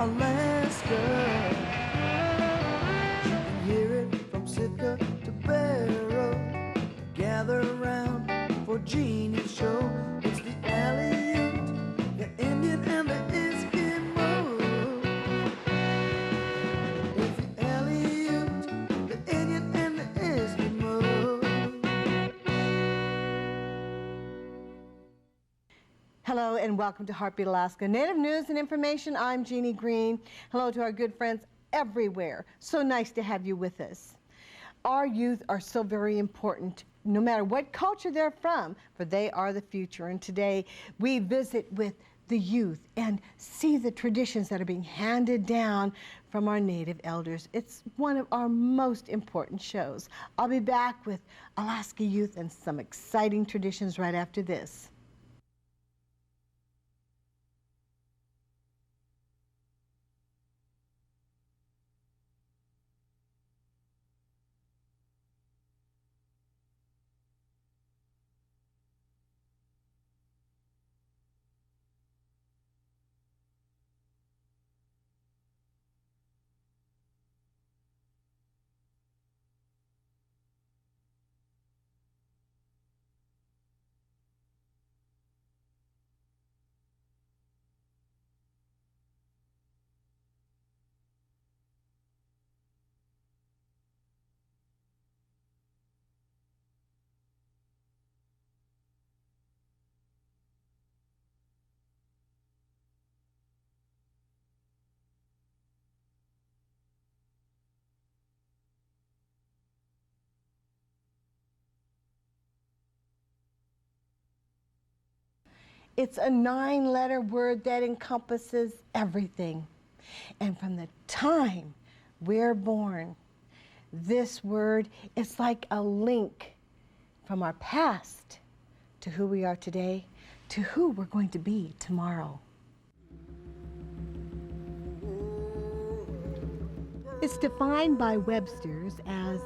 Alaska. You can hear it from Sitka to Barrow. Gather around for Jeannie's show. It's the Alutiiq, the Indian and the Eskimo. It's the Alutiiq, the Indian and the Eskimo. Hello and welcome to Heartbeat Alaska. Native News and Information, I'm Jeannie Green. Hello to our good friends everywhere. So nice to have you with us. Our youth are so very important, no matter what culture they're from, for they are the future. And today we visit with the youth and see the traditions that are being handed down from our Native elders. It's one of our most important shows. I'll be back with Alaska youth and some exciting traditions right after this. It's a 9-letter word that encompasses everything. And from the time we're born, this word is like a link from our past to who we are today, to who we're going to be tomorrow. It's defined by Webster's as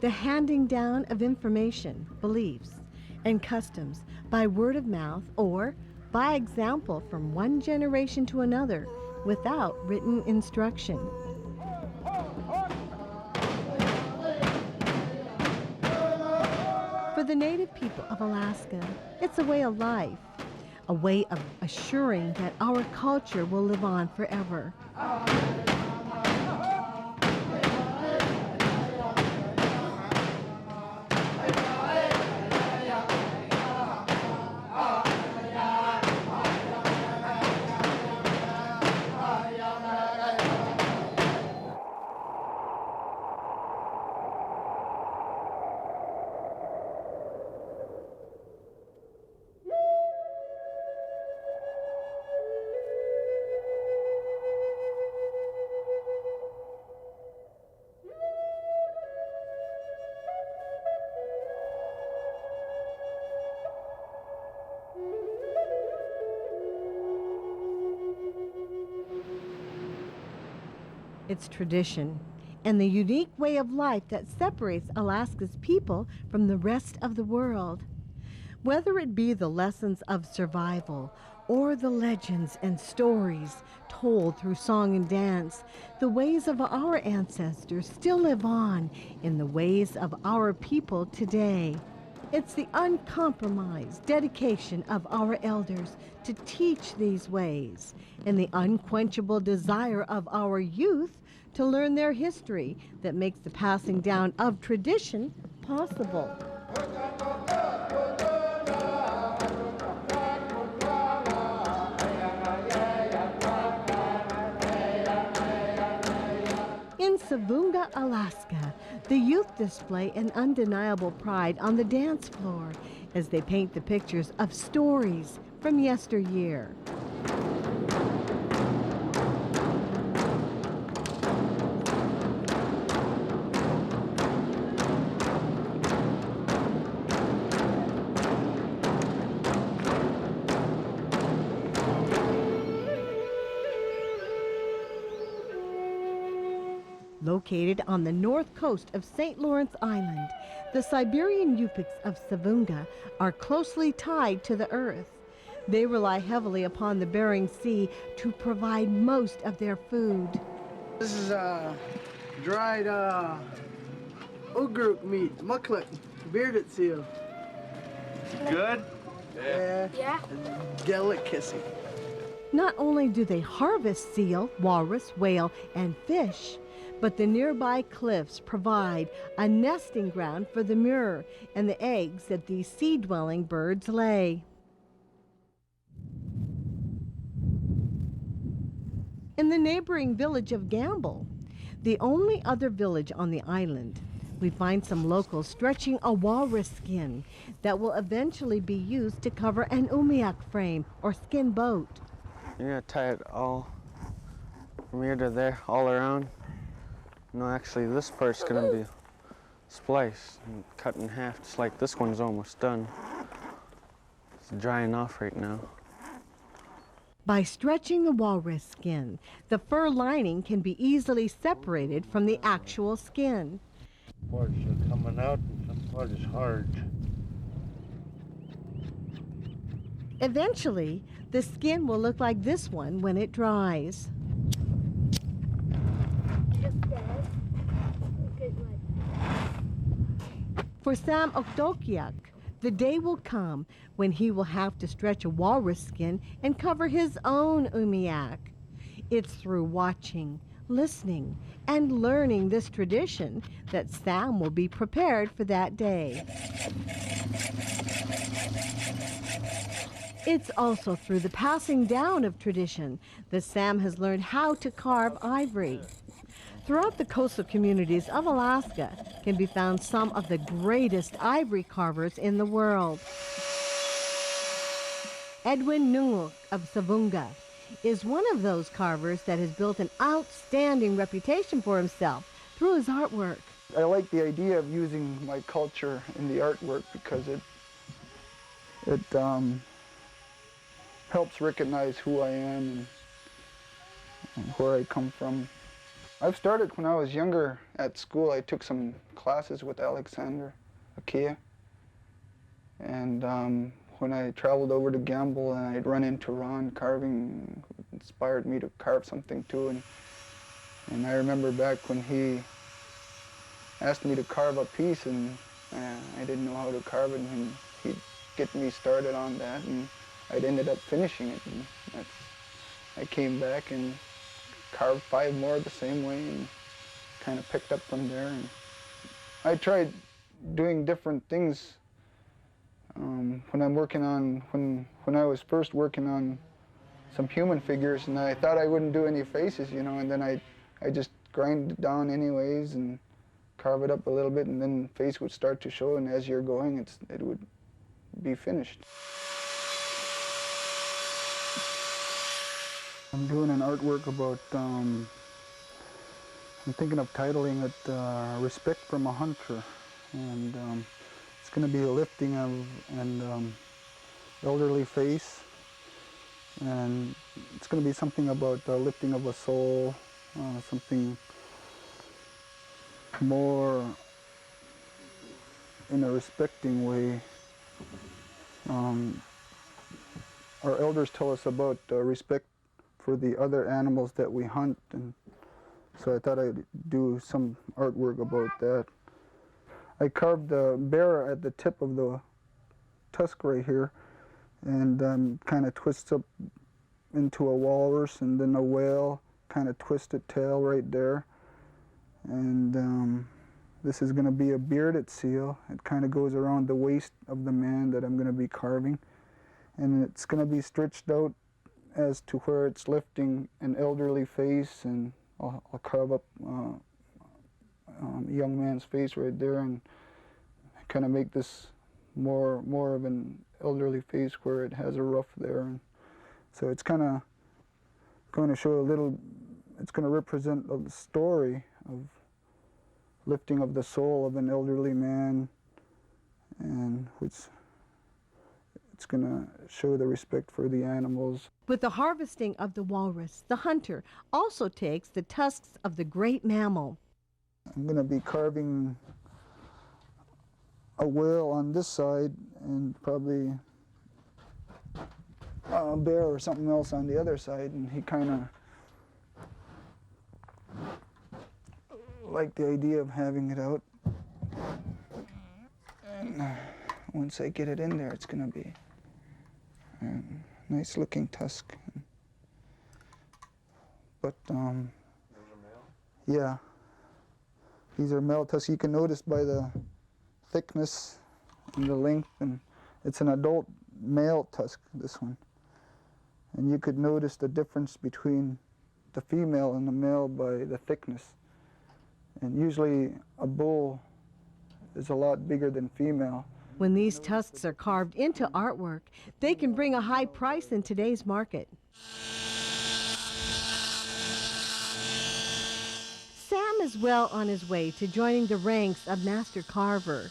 the handing down of information, beliefs, and customs by word of mouth or by example from one generation to another without written instruction. For the Native people of Alaska, it's a way of life, a way of assuring that our culture will live on forever. It's tradition and the unique way of life that separates Alaska's people from the rest of the world. Whether it be the lessons of survival or the legends and stories told through song and dance, the ways of our ancestors still live on in the ways of our people today. It's the uncompromised dedication of our elders to teach these ways and the unquenchable desire of our youth to learn their history that makes the passing down of tradition possible. In Savoonga, Alaska, the youth display an undeniable pride on the dance floor as they paint the pictures of stories from yesteryear. Located on the north coast of St. Lawrence Island, the Siberian Yupiks of Savoonga are closely tied to the earth. They rely heavily upon the Bering Sea to provide most of their food. This is dried Noongwook meat, mucklet, bearded seal. Good? Yeah. Delicacy. Not only do they harvest seal, walrus, whale, and fish, but the nearby cliffs provide a nesting ground for the murre and the eggs that these sea-dwelling birds lay. In the neighboring village of Gambell, the only other village on the island, we find some locals stretching a walrus skin that will eventually be used to cover an umiak frame or skin boat. You're gonna tie it all from here to there, all around. No, actually, this part's gonna be spliced and cut in half, just like this one's almost done. It's drying off right now. By stretching the walrus skin, the fur lining can be easily separated from the actual skin. Parts are coming out and some part is hard. Eventually, the skin will look like this one when it dries. For Sam Okhtokiyuk, the day will come when he will have to stretch a walrus skin and cover his own umiak. It's through watching, listening, and learning this tradition that Sam will be prepared for that day. It's also through the passing down of tradition that Sam has learned how to carve ivory. Throughout the coastal communities of Alaska can be found some of the greatest ivory carvers in the world. Edwin Noongwook of Savoonga is one of those carvers that has built an outstanding reputation for himself through his artwork. I like the idea of using my culture in the artwork because it helps recognize who I am and where I come from. I've started when I was younger at school. I took some classes with Alexander Akea. And when I traveled over to Gambell and I'd run into Ron, carving inspired me to carve something too. And I remember back when he asked me to carve a piece and I didn't know how to carve it, and he'd get me started on that, and I'd ended up finishing it. And I came back and carved 5 more the same way and kind of picked up from there. And I tried doing different things when I was first working on some human figures, and I thought I wouldn't do any faces, you know, and then I just grind it down anyways and carve it up a little bit, and then face would start to show, and as you're going, it would be finished. I'm doing an artwork about, I'm thinking of titling it Respect from a Hunter, and it's going to be a lifting of an elderly face, and it's going to be something about the lifting of a soul, something more in a respecting way. Our elders tell us about respect for the other animals that we hunt, and so I thought I'd do some artwork about that. I carved the bear at the tip of the tusk right here, and kind of twists up into a walrus, and then a whale, kind of twisted tail right there. And this is going to be a bearded seal. It kind of goes around the waist of the man that I'm going to be carving, and it's going to be stretched out as to where it's lifting an elderly face, and I'll carve up a young man's face right there and kind of make this more of an elderly face where it has a ruff there. And so it's kind of going to show a little, it's going to represent a story of lifting of the soul of an elderly man, and it's going to show the respect for the animals. With the harvesting of the walrus, the hunter also takes the tusks of the great mammal. I'm going to be carving a whale on this side and probably bear or something else on the other side, and he kind of liked the idea of having it out. And once I get it in there, it's going to be a nice looking tusk. But yeah, these are male tusks. You can notice by the thickness and the length, and it's an adult male tusk, this one. And you could notice the difference between the female and the male by the thickness. And usually a bull is a lot bigger than female. When these tusks are carved into artwork, they can bring a high price in today's market. Sam is well on his way to joining the ranks of master carver,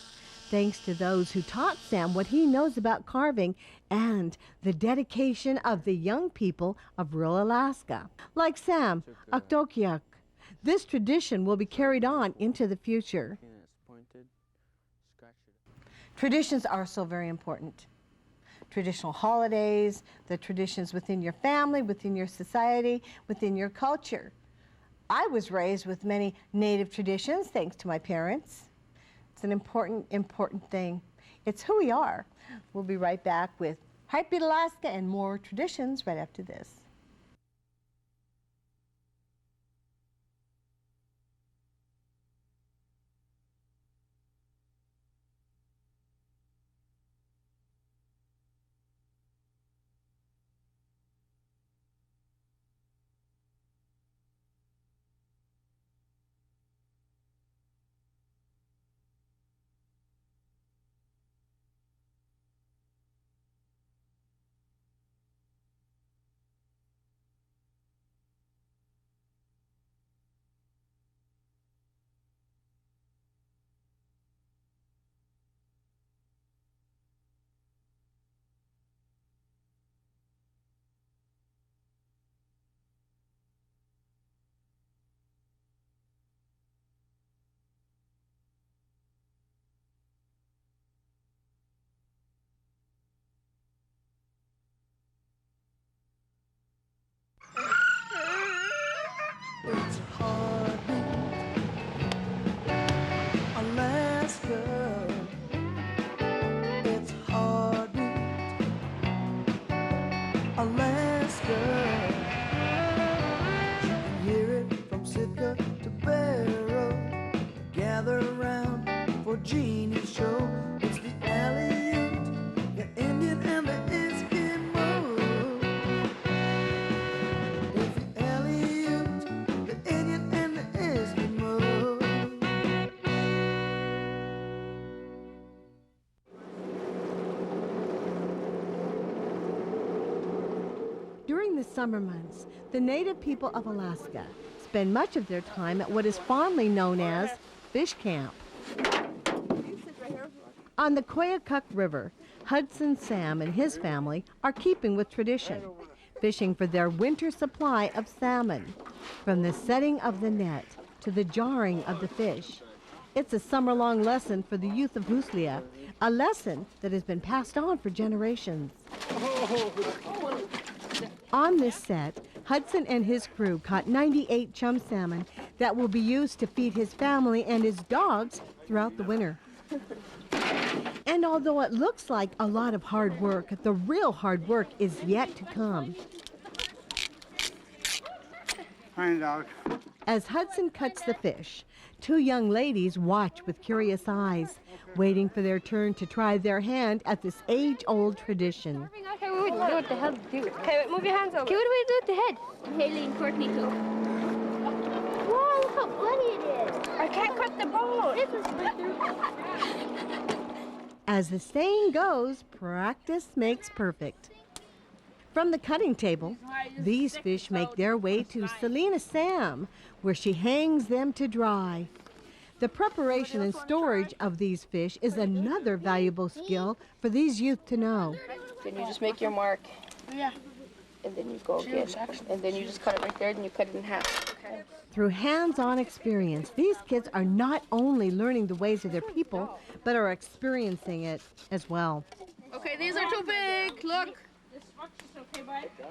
thanks to those who taught Sam what he knows about carving and the dedication of the young people of rural Alaska. Like Sam, Okhtokiyuk, this tradition will be carried on into the future. Traditions are so very important. Traditional holidays, the traditions within your family, within your society, within your culture. I was raised with many native traditions thanks to my parents. It's an important thing. It's who we are. We'll be right back with Heartbeat Alaska and more traditions right after this. It's Heartbeat Alaska. It's Heartbeat Alaska. You can hear it from Sitka to Barrow. Gather around for Jeannie's show. It's the Alutiiq, the Indian and the Eskimo. It's the Alutiiq, the Indian and the Eskimo. During the summer months, the native people of Alaska spend much of their time at what is fondly known as fish camp. On the Okhtokiyuk River, Hudson Sam and his family are keeping with tradition, fishing for their winter supply of salmon. From the setting of the net to the jarring of the fish, it's a summer-long lesson for the youth of Huslia, a lesson that has been passed on for generations. On this set, Hudson and his crew caught 98 chum salmon that will be used to feed his family and his dogs throughout the winter. And although it looks like a lot of hard work, the real hard work is yet to come. Find out. As Hudson cuts the fish, two young ladies watch with curious eyes, waiting for their turn to try their hand at this age-old tradition. Okay, wait, what the hell do? Okay, wait, move your hands over. Okay, what do we do with the head? Haley and Courtney too. Wow, look how bloody it is. I can't cut the bone. As the saying goes, practice makes perfect. From the cutting table, these fish make their way to Savoonga Sam, where she hangs them to dry. The preparation and storage of these fish is another valuable skill for these youth to know. Then you just make your mark. Yeah. And then you go again. And then you just cut it right there, and you cut it in half. Okay. Through hands-on experience, these kids are not only learning the ways of their people, but are experiencing it as well. Okay, these are too big. Look.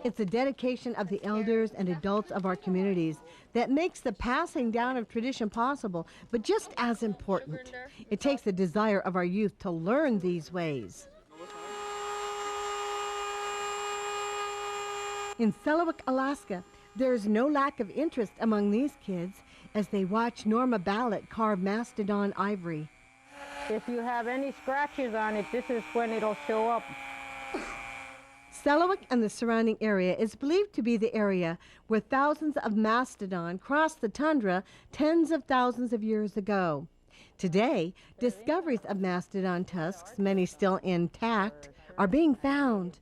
It's a dedication of the elders and adults of our communities that makes the passing down of tradition possible, but just as important, it takes the desire of our youth to learn these ways. In Selawik, Alaska, there is no lack of interest among these kids as they watch Norma Ballot carve mastodon ivory. If you have any scratches on it, this is when it'll show up. Selawik and the surrounding area is believed to be the area where thousands of mastodon crossed the tundra tens of thousands of years ago. Today, discoveries of mastodon tusks, many still intact, are being found.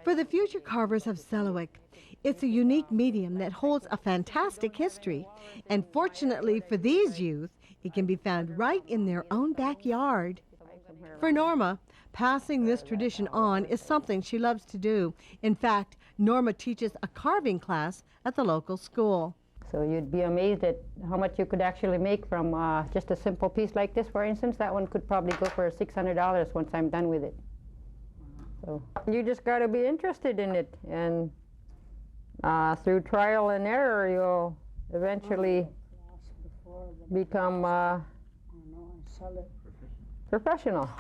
For the future carvers of Selawik, it's a unique medium that holds a fantastic history, and fortunately for these youth, it can be found right in their own backyard. For Norma, passing this tradition on is something she loves to do. In fact, Norma teaches a carving class at the local school. So you'd be amazed at how much you could actually make from just a simple piece like this, for instance. That one could probably go for $600 once I'm done with it. So you just got to be interested in it, and through trial and error, you'll eventually become professional.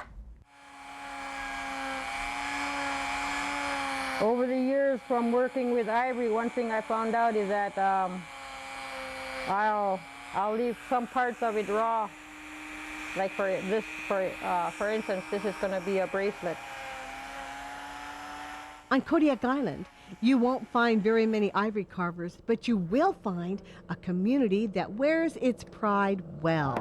Over the years from working with Ivory, one thing I found out is that I'll leave some parts of it raw. Like for instance, this is going to be a bracelet. On Okhtokiyuk Island, you won't find very many ivory carvers, but you will find a community that wears its pride well.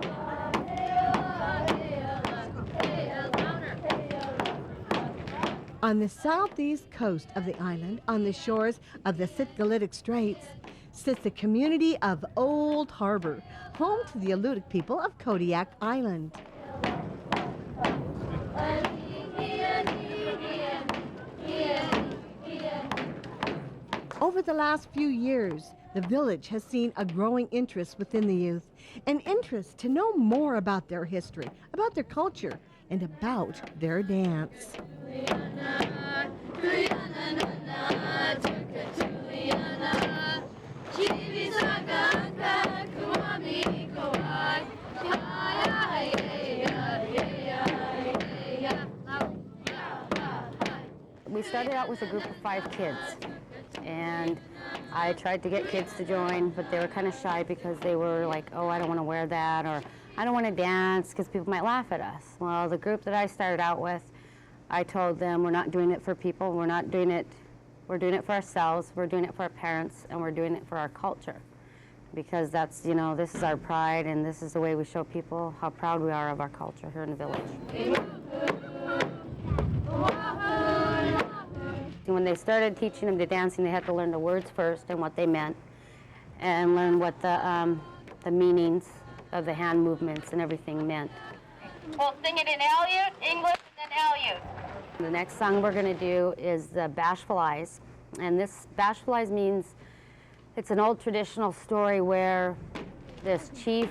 On the southeast coast of the island, on the shores of the Sitgalitic Straits, sits the community of Old Harbor, home to the Alutiiq people of Okhtokiyuk Island. Over the last few years, the village has seen a growing interest within the youth, an interest to know more about their history, about their culture, and about their dance. We started out with a group of 5 kids, and I tried to get kids to join, but they were kind of shy because they were like, oh, I don't want to wear that, or I don't want to dance because people might laugh at us. Well, the group that I started out with, I told them we're not doing it for people, we're doing it for ourselves, we're doing it for our parents, and we're doing it for our culture. Because that's, you know, this is our pride, and this is the way we show people how proud we are of our culture here in the village. When they started teaching them the dancing, they had to learn the words first and what they meant, and learn what the meanings of the hand movements and everything meant. We'll sing it in Aleut, English, and then Aleut. The next song we're going to do is the Bashful Eyes, and this Bashful Eyes means it's an old traditional story where this chief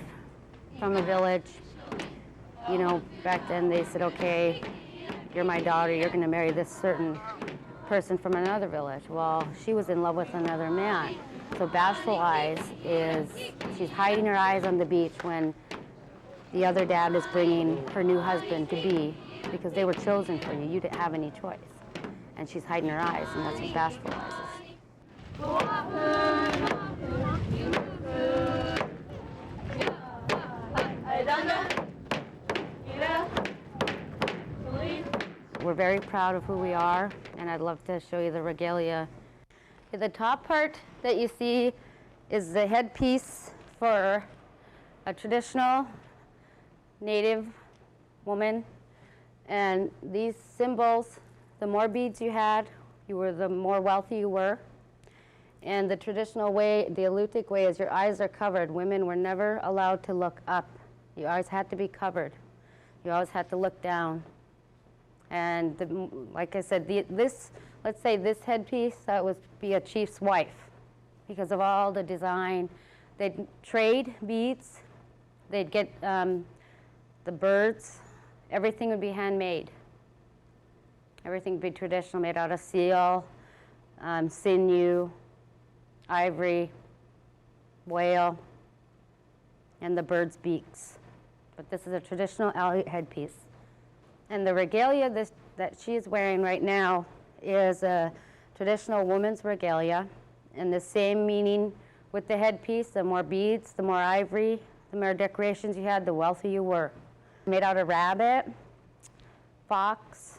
from a village, you know, back then they said, okay, you're my daughter, you're going to marry this certain person from another village. Well, she was in love with another man. So Bashful Eyes is, she's hiding her eyes on the beach when the other dad is bringing her new husband to be, because they were chosen for you. You didn't have any choice. And she's hiding her eyes, and that's what Bashful Eyes is. We're very proud of who we are, and I'd love to show you the regalia. The top part that you see is the headpiece for a traditional Native woman, and these symbols, the more beads you had, the more wealthy you were. And the traditional way, the Alutiiq way, is your eyes are covered. Women were never allowed to look up. Your eyes had to be covered. You always had to look down. And like I said, let's say this headpiece, that would be a chief's wife because of all the design. They'd trade beads, they'd get the birds, everything would be handmade. Everything would be traditional, made out of seal, sinew, ivory, whale, and the bird's beaks. But this is a traditional Alutiiq headpiece. And the regalia that she is wearing right now is a traditional woman's regalia, and the same meaning with the headpiece. The more beads, the more ivory, the more decorations you had, the wealthier you were. Made out of rabbit, fox,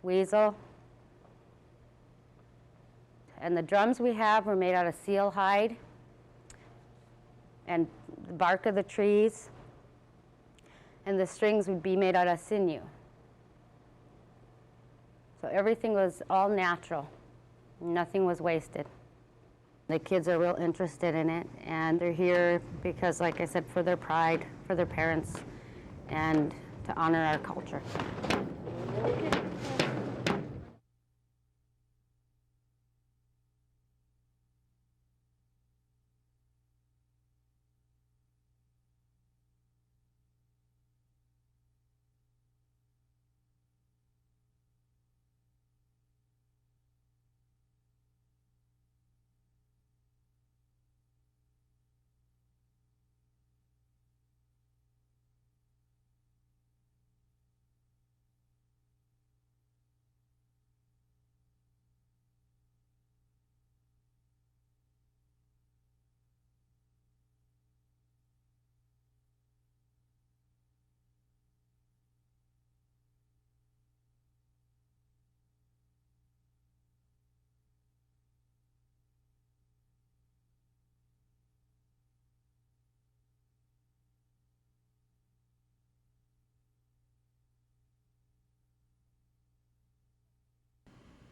weasel. And the drums we have were made out of seal hide and the bark of the trees. And the strings would be made out of sinew. So everything was all natural. Nothing was wasted. The kids are real interested in it, and they're here because, like I said, for their pride, for their parents, and to honor our culture.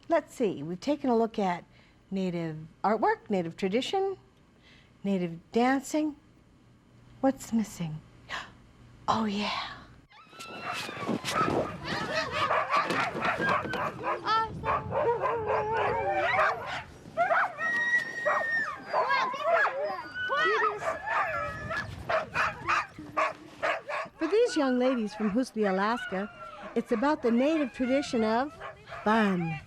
Let's see, we've taken a look at native artwork, native tradition, native dancing. What's missing? Oh, yeah. For these young ladies from Huslia, Alaska, it's about the native tradition of fun.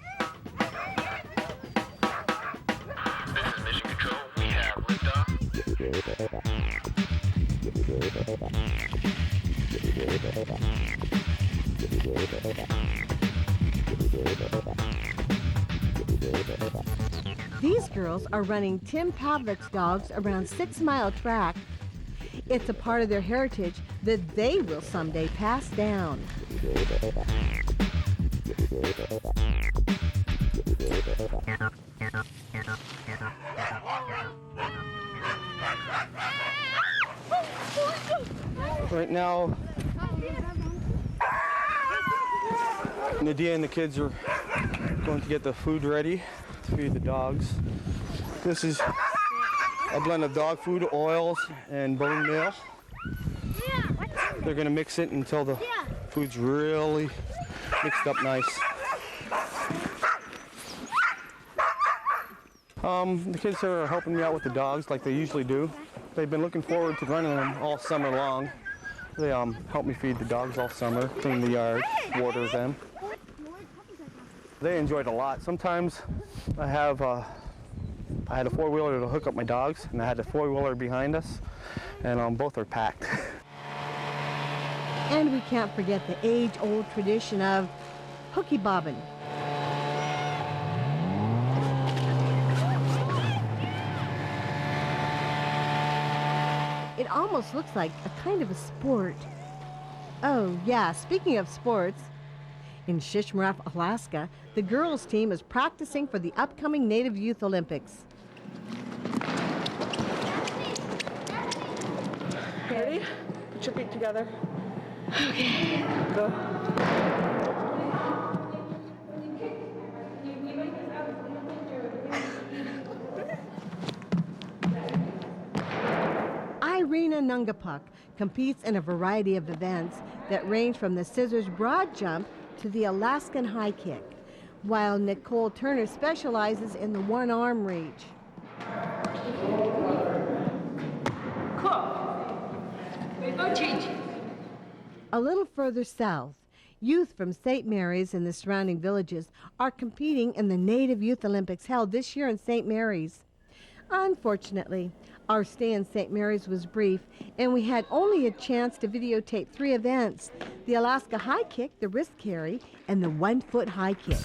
These girls are running Tim Pavlik's dogs around 6 Mile track. It's a part of their heritage that they will someday pass down. Right now, Nadia and the kids are going to get the food ready to feed the dogs. This is a blend of dog food, oils, and bone meal. They're going to mix it until the food's really mixed up nice. The kids are helping me out with the dogs like they usually do. They've been looking forward to running them all summer long. They help me feed the dogs all summer, clean the yard, water them. They enjoyed it a lot. Sometimes I had a four-wheeler to hook up my dogs, and I had a four-wheeler behind us, and both are packed. And we can't forget the age-old tradition of hooky bobbing. It almost looks like a kind of a sport. Oh yeah, speaking of sports, in Shishmaref, Alaska, the girls' team is practicing for the upcoming Native Youth Olympics. Ready? Put your feet together. Okay. Go. Irene Ahgupuk competes in a variety of events that range from the scissors broad jump to the Alaskan high kick, while Nicole Turner specializes in the one-arm reach. Cool. We go change. A little further south, Youth from St. Mary's and the surrounding villages are competing in the Native Youth Olympics held this year in St. Mary's. Unfortunately, our stay in St. Mary's was brief, and we had only a chance to videotape 3 events: the Alaska high kick, the wrist carry, and the 1-foot high kick.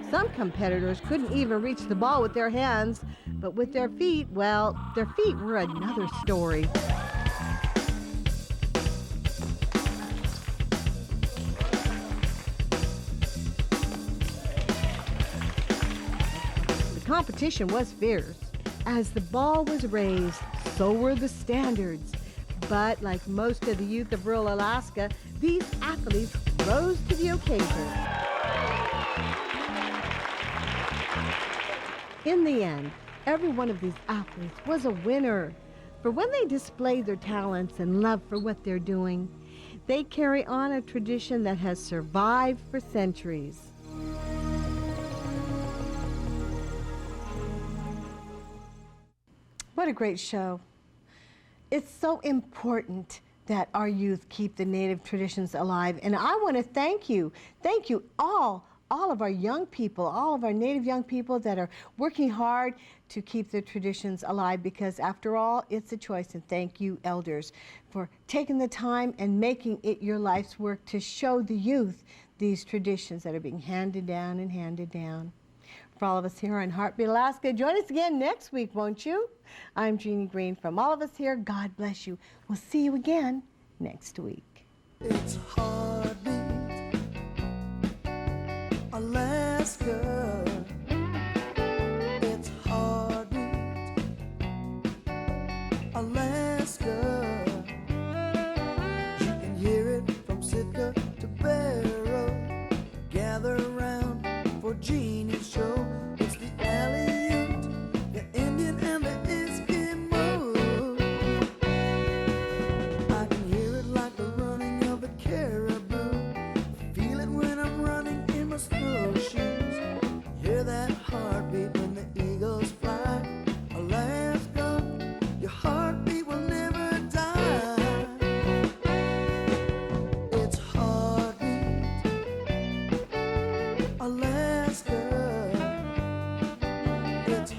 Some competitors couldn't even reach the ball with their hands, but with their feet, well, their feet were another story. The competition was fierce. As the ball was raised, so were the standards. But like most of the youth of rural Alaska, these athletes rose to the occasion. In the end, every one of these athletes was a winner. For when they display their talents and love for what they're doing, they carry on a tradition that has survived for centuries. What a great show. It's so important that our youth keep the Native traditions alive. And I want to thank you all of our young people, all of our Native young people that are working hard to keep the traditions alive, because after all, it's a choice. And thank you, elders, for taking the time and making it your life's work to show the youth these traditions that are being handed down and handed down. For all of us here on Heartbeat Alaska, join us again next week, won't you? I'm Jeannie Green. From all of us here, God bless you. We'll see you again next week. It's Heartbeat Alaska. It's Heartbeat Alaska. You can hear it from Sitka to Barrow. Gather around for Jeannie's show. It's the Alutiiq, the Indian and the Eskimo. I can hear it like the running of a caribou. Feel it when I'm running in my snowshoes. Hear that heartbeat when the eagles fly. Alaska, your heartbeat will never die. It's Heartbeat Alaska. It's